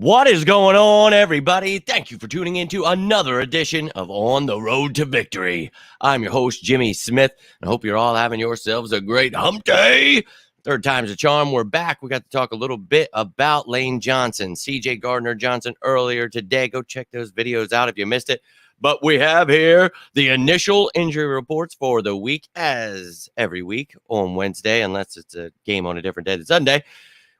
What is going on, everybody? Thank you for tuning in to another edition of On the Road to Victory. I'm your host, Jimmy Smith, and I hope you're all having yourselves a great hump day. Third time's a charm. We're back. We got to talk a little bit about Lane Johnson, CJ Gardner-Johnson earlier today. Go check those videos out if you missed it. But we have here the initial injury reports for the week, as every week on Wednesday, unless it's a game on a different day than Sunday.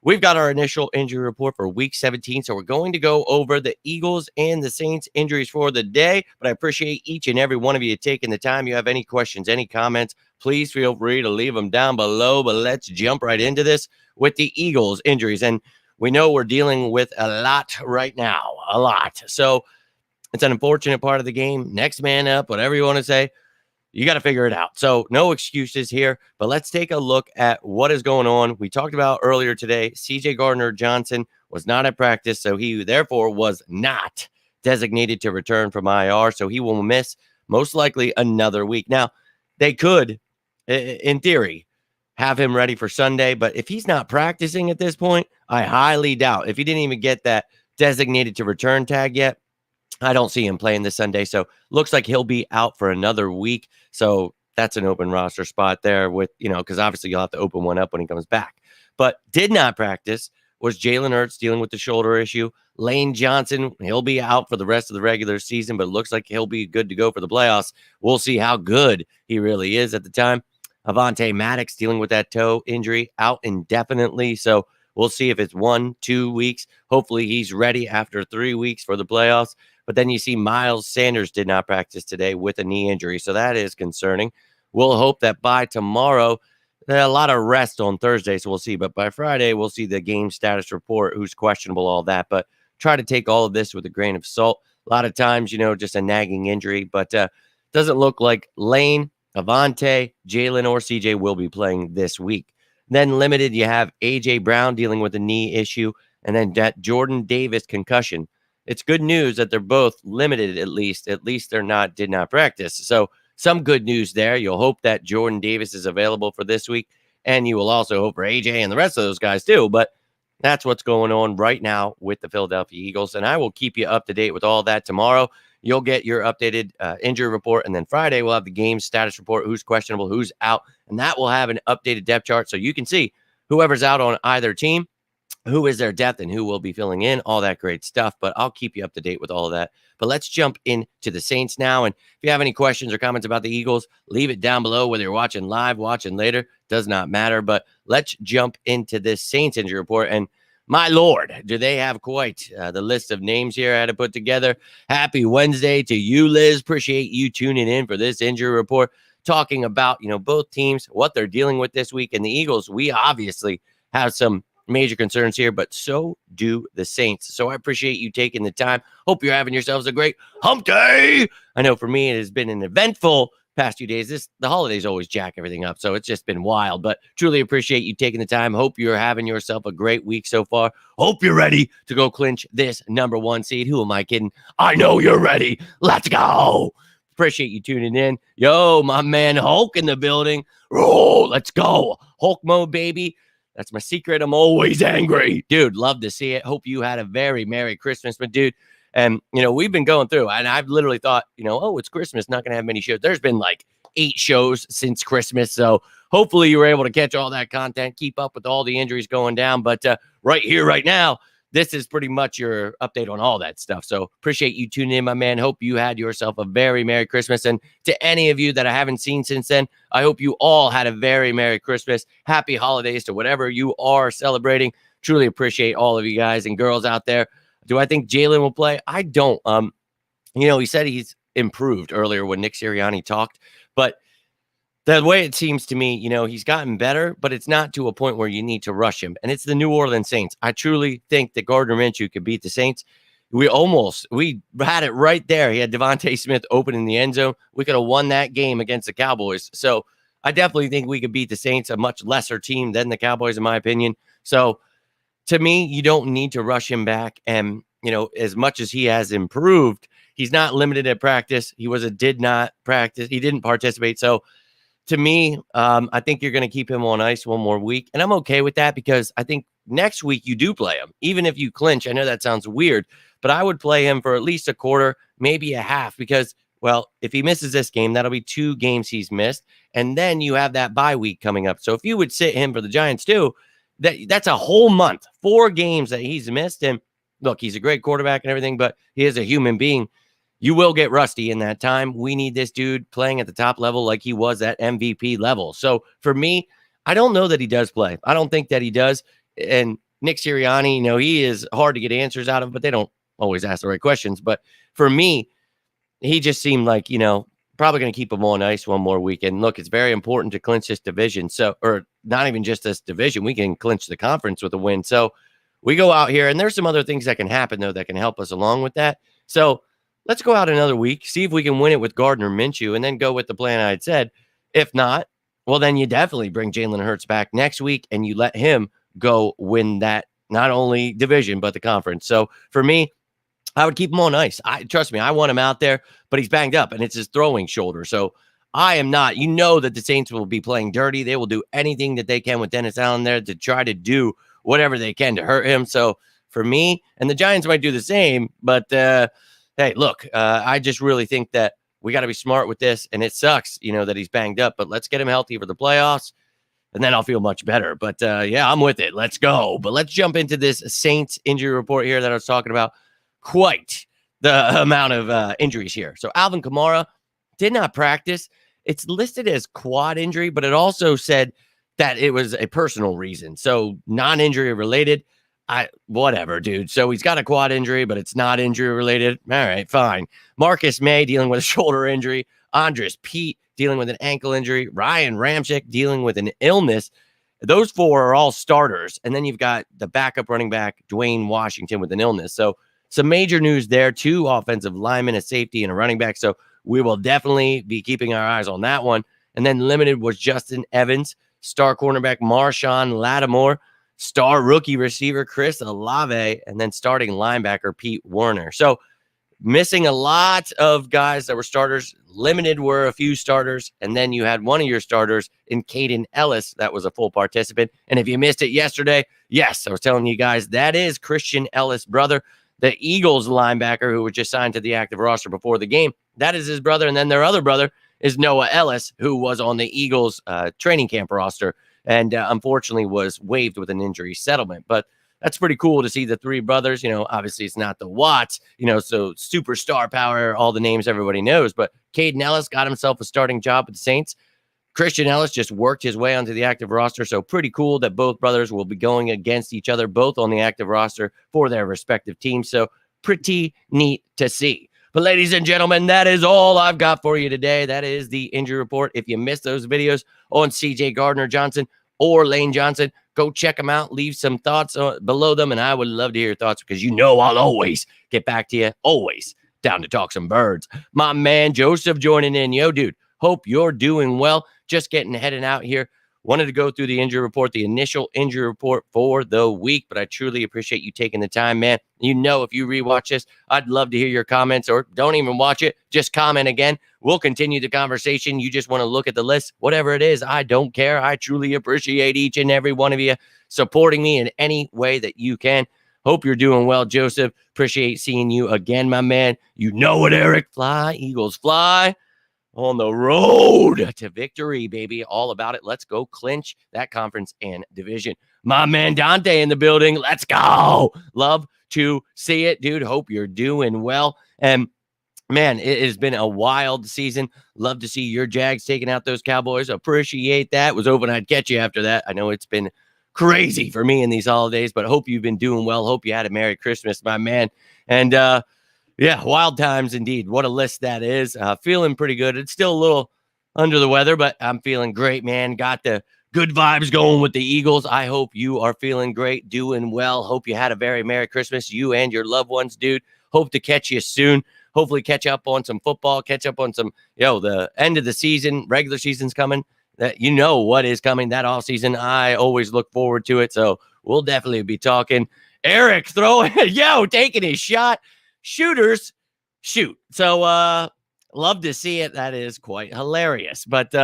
We've got our initial injury report for week 17, so we're going to go over the Eagles and the Saints injuries for the day, but I appreciate each and every one of you taking the time. You have any questions, any comments, please feel free to leave them down below, but let's jump right into this with the Eagles injuries, and we know we're dealing with a lot right now, a lot, so it's an unfortunate part of the game. Next man up, whatever you want to say. You got to figure it out. So no excuses here, but let's take a look at what is going on. We talked about earlier today, CJ Gardner-Johnson was not at practice, so he therefore was not designated to return from IR, so he will miss most likely another week. Now, they could, in theory, have him ready for Sunday, but if he's not practicing at this point, I highly doubt, if he didn't even get that designated to return tag yet, I don't see him playing this Sunday, so looks like he'll be out for another week. So that's an open roster spot there with, because obviously you'll have to open one up when he comes back. But did not practice was Jalen Hurts dealing with the shoulder issue. Lane Johnson, he'll be out for the rest of the regular season, but it looks like he'll be good to go for the playoffs. We'll see how good he really is at the time. Avonte Maddox dealing with that toe injury, out indefinitely. So we'll see if it's 1-2 weeks. Hopefully he's ready after 3 weeks for the playoffs. But then you see Miles Sanders did not practice today with a knee injury, so that is concerning. We'll hope that by tomorrow, a lot of rest on Thursday, so we'll see. But by Friday, we'll see the game status report, who's questionable, all that. But try to take all of this with a grain of salt. A lot of times, just a nagging injury. But doesn't look like Lane, Avonte, Jalen, or CJ will be playing this week. Then limited, you have A.J. Brown dealing with a knee issue, and then that Jordan Davis concussion. It's good news that they're both limited, at least they're not, did not practice. So some good news there. You'll hope that Jordan Davis is available for this week, and you will also hope for AJ and the rest of those guys too. But that's what's going on right now with the Philadelphia Eagles, and I will keep you up to date with all that tomorrow. You'll get your updated injury report, and then Friday we'll have the game status report, who's questionable, who's out, and that will have an updated depth chart so you can see whoever's out on either team, who is their depth, and who will be filling in, all that great stuff. But I'll keep you up to date with all of that. But let's jump into the Saints now. And if you have any questions or comments about the Eagles, leave it down below, whether you're watching live, watching later, does not matter. But let's jump into this Saints injury report. And my Lord, do they have quite the list of names here I had to put together. Happy Wednesday to you, Liz. Appreciate you tuning in for this injury report, talking about, both teams, what they're dealing with this week. And the Eagles, we obviously have some major concerns here, but so do the Saints. So I appreciate you taking the time. Hope you're having yourselves a great hump day. I know for me, it has been an eventful past few days. The holidays always jack everything up, so it's just been wild, but truly appreciate you taking the time. Hope you're having yourself a great week so far. Hope you're ready to go clinch this #1 seed. Who am I kidding? I know you're ready. Let's go. Appreciate you tuning in. Yo, my man Hulk in the building. Oh, let's go. Hulk mode, baby. That's my secret. I'm always angry. Dude, love to see it. Hope you had a very Merry Christmas. But, dude, and, we've been going through, and I've literally thought, oh, it's Christmas, not going to have many shows. There's been like 8 shows since Christmas. So hopefully you were able to catch all that content, keep up with all the injuries going down. But right here, right now, this is pretty much your update on all that stuff. So appreciate you tuning in, my man. Hope you had yourself a very Merry Christmas. And to any of you that I haven't seen since then, I hope you all had a very Merry Christmas. Happy holidays to whatever you are celebrating. Truly appreciate all of you guys and girls out there. Do I think Jalen will play? I don't. He said he's improved earlier when Nick Sirianni talked, but the way it seems to me, he's gotten better, but it's not to a point where you need to rush him. And it's the New Orleans Saints. I truly think that Gardner Minshew could beat the Saints. We had it right there. He had Devontae Smith open in the end zone. We could have won that game against the Cowboys. So I definitely think we could beat the Saints, a much lesser team than the Cowboys, in my opinion. So to me, you don't need to rush him back. And, as much as he has improved, he's not limited at practice. He did not practice. He didn't participate. So to me, I think you're going to keep him on ice one more week. And I'm okay with that because I think next week you do play him, even if you clinch. I know that sounds weird, but I would play him for at least a quarter, maybe a half, because, well, if he misses this game, that'll be 2 games he's missed. And then you have that bye week coming up. So if you would sit him for the Giants too, that's a whole month, 4 games that he's missed. And look, he's a great quarterback and everything, but he is a human being. You will get rusty in that time. We need this dude playing at the top level like he was at MVP level. So for me, I don't know that he does play. I don't think that he does. And Nick Sirianni, he is hard to get answers out of, but they don't always ask the right questions. But for me, he just seemed like, probably going to keep him on ice one more week. And look, it's very important to clinch this division. So, or not even just this division, we can clinch the conference with a win. So we go out here, and there's some other things that can happen, though, that can help us along with that. So let's go out another week, see if we can win it with Gardner Minshew, and then go with the plan I had said. If not, well, then you definitely bring Jalen Hurts back next week, and you let him go win that, not only division, but the conference. So for me, I would keep him on ice. Trust me, I want him out there, but he's banged up, and it's his throwing shoulder. So I am not. You know that the Saints will be playing dirty. They will do anything that they can with Dennis Allen there to try to do whatever they can to hurt him. So for me, and the Giants might do the same, but hey, look, I just really think that we got to be smart with this, and it sucks, that he's banged up, but let's get him healthy for the playoffs, and then I'll feel much better. But yeah, I'm with it. Let's go. But let's jump into this Saints injury report here that I was talking about. Quite the amount of injuries here. So Alvin Kamara did not practice. It's listed as quad injury, but it also said that it was a personal reason. So non-injury related. Whatever, dude. So he's got a quad injury, but it's not injury related. All right, fine. Marcus May dealing with a shoulder injury. Andres Pete dealing with an ankle injury. Ryan Ramczyk dealing with an illness. Those 4 are all starters. And then you've got the backup running back, Dwayne Washington, with an illness. So some major news there. 2 offensive linemen, a safety, and a running back. So we will definitely be keeping our eyes on that one. And then limited was Justin Evans, star cornerback Marshawn Lattimore, star rookie receiver Chris Olave, and then starting linebacker Pete Werner. So missing a lot of guys that were starters. Limited were a few starters, and then you had one of your starters in Caden Ellis that was a full participant. And if you missed it yesterday, yes, I was telling you guys, that is Christian Ellis' brother, the Eagles linebacker who was just signed to the active roster before the game. That is his brother, and then their other brother is Noah Ellis, who was on the Eagles training camp roster and unfortunately was waived with an injury settlement. But that's pretty cool to see the 3 brothers. Obviously it's not the Watts, so superstar power, all the names everybody knows. But Caden Ellis got himself a starting job with the Saints. Christian Ellis just worked his way onto the active roster. So pretty cool that both brothers will be going against each other, both on the active roster for their respective teams. So pretty neat to see. But ladies and gentlemen, that is all I've got for you today. That is the injury report. If you missed those videos on CJ Gardner-Johnson or Lane Johnson, go check them out. Leave some thoughts below them, and I would love to hear your thoughts because I'll always get back to you. Always down to talk some birds. My man Joseph joining in. Yo, dude, hope you're doing well. Just heading out here. Wanted to go through the injury report, the initial injury report for the week, but I truly appreciate you taking the time, man. If you rewatch this, I'd love to hear your comments, or don't even watch it. Just comment again. We'll continue the conversation. You just want to look at the list, whatever it is. I don't care. I truly appreciate each and every one of you supporting me in any way that you can. Hope you're doing well, Joseph. Appreciate seeing you again, my man. You know it, Eric. Fly, Eagles, fly. On the road to victory, baby. All about it. Let's go clinch that conference and division. My man Dante in the building. Let's go. Love to see it, dude. Hope you're doing well. And man, it has been a wild season. Love to see your Jags taking out those Cowboys. Appreciate that. Was hoping I'd catch you after that. I know it's been crazy for me in these holidays, but hope you've been doing well. Hope you had a Merry Christmas, my man. And yeah, wild times indeed. What a list that is. Feeling pretty good. It's still a little under the weather, but I'm feeling great, man. Got the good vibes going with the Eagles. I hope you are feeling great, doing well. Hope you had a very Merry Christmas, you and your loved ones, dude. Hope to catch you soon. Hopefully catch up on some football, catch up on some, the end of the season, regular season's coming. That what is coming that off season. I always look forward to it. So we'll definitely be talking. Eric throwing, taking his shot. Shooters shoot. So love to see it. That is quite hilarious. But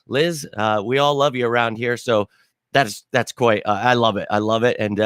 Liz, we all love you around here. So That's quite. I love it. I love it. And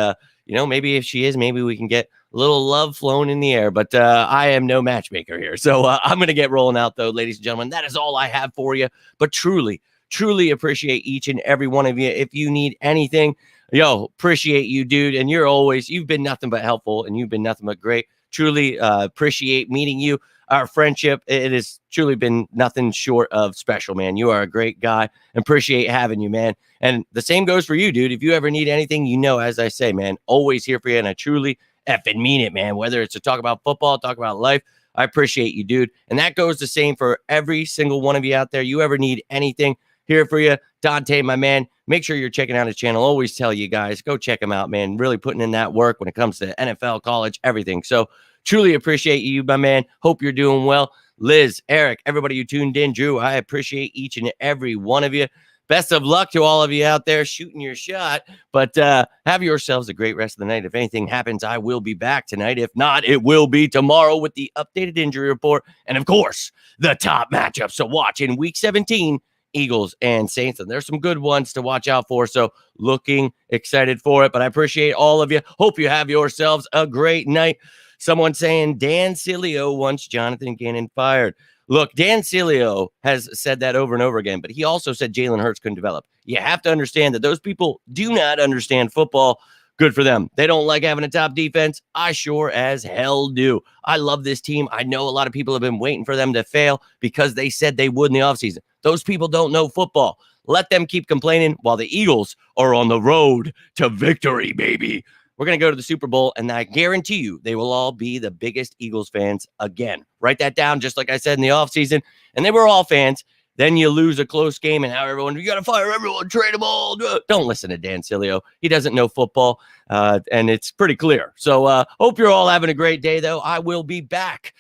maybe if she is, maybe we can get a little love flown in the air. But I am no matchmaker here, so I'm gonna get rolling out though, ladies and gentlemen. That is all I have for you. But truly, truly appreciate each and every one of you. If you need anything, appreciate you, dude. And you've been nothing but helpful, and you've been nothing but great. Truly appreciate meeting you. Our friendship, it has truly been nothing short of special, man. You are a great guy. Appreciate having you, man. And the same goes for you, dude. If you ever need anything, as I say, man, always here for you. And I truly effing mean it, man. Whether it's to talk about football, talk about life, I appreciate you, dude. And that goes the same for every single one of you out there. You ever need anything, here for you. Dante, my man, make sure you're checking out his channel. Always tell you guys, go check him out, man. Really putting in that work when it comes to NFL, college, everything. So truly appreciate you, my man. Hope you're doing well. Liz, Eric, everybody who tuned in, Drew, I appreciate each and every one of you. Best of luck to all of you out there shooting your shot. But have yourselves a great rest of the night. If anything happens, I will be back tonight. If not, it will be tomorrow with the updated injury report. And, of course, the top matchups to watch in Week 17, Eagles and Saints. And there's some good ones to watch out for. So looking excited for it. But I appreciate all of you. Hope you have yourselves a great night. Someone saying Dan Cilio wants Jonathan Gannon fired. Look, Dan Cilio has said that over and over again, but he also said Jalen Hurts couldn't develop. You have to understand that those people do not understand football. Good for them. They don't like having a top defense. I sure as hell do. I love this team. I know a lot of people have been waiting for them to fail because they said they would in the offseason. Those people don't know football. Let them keep complaining while the Eagles are on the road to victory, baby. We're going to go to the Super Bowl, and I guarantee you they will all be the biggest Eagles fans again. Write that down, just like I said in the offseason. And they were all fans. Then you lose a close game, and how everyone, you got to fire everyone, trade them all. Don't listen to Dan Cilio. He doesn't know football, and it's pretty clear. So hope you're all having a great day, though. I will be back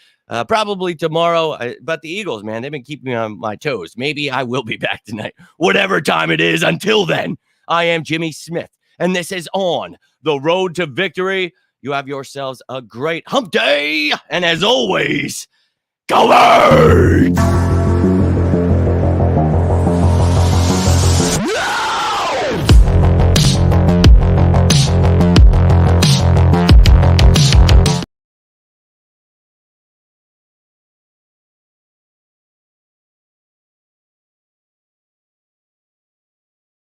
probably tomorrow. But the Eagles, man, they've been keeping me on my toes. Maybe I will be back tonight, whatever time it is. Until then, I am Jimmy Smith, and this is On the Road to Victory. You have yourselves a great hump day. And as always, go Birds!